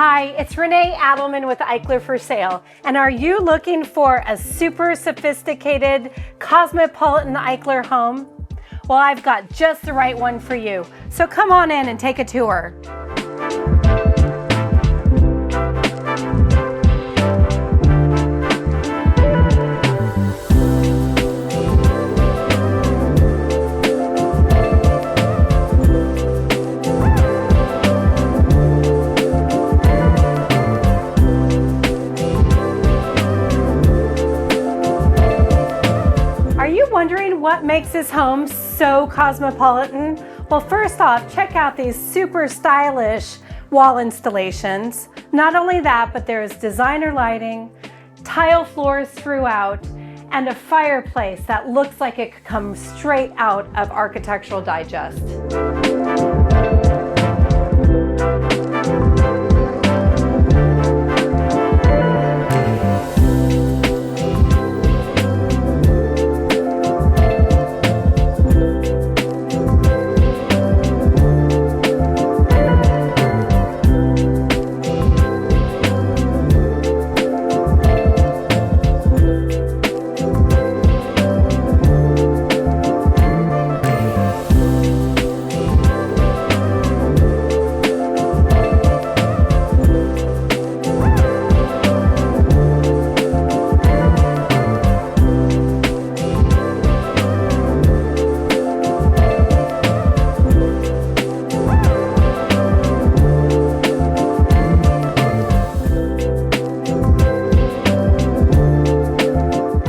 Hi, it's Renee Adelman with Eichler for Sale. And are you looking for a super sophisticated Cosmopolitan Eichler home? Well, I've got just the right one for you. So come on in and take a tour. Wondering what makes this home so cosmopolitan? Well, first off, check out these super stylish wall installations. Not only that, but there's designer lighting, tile floors throughout, and a fireplace that looks like it could come straight out of Architectural Digest.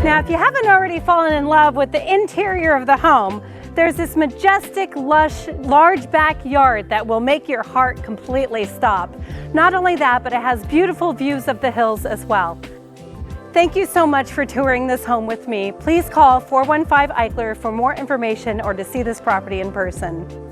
Now, if you haven't already fallen in love with the interior of the home, there's this majestic, lush, large backyard that will make your heart completely stop. Not only that, but it has beautiful views of the hills as well. Thank you so much for touring this home with me. Please call 415 Eichler for more information or to see this property in person.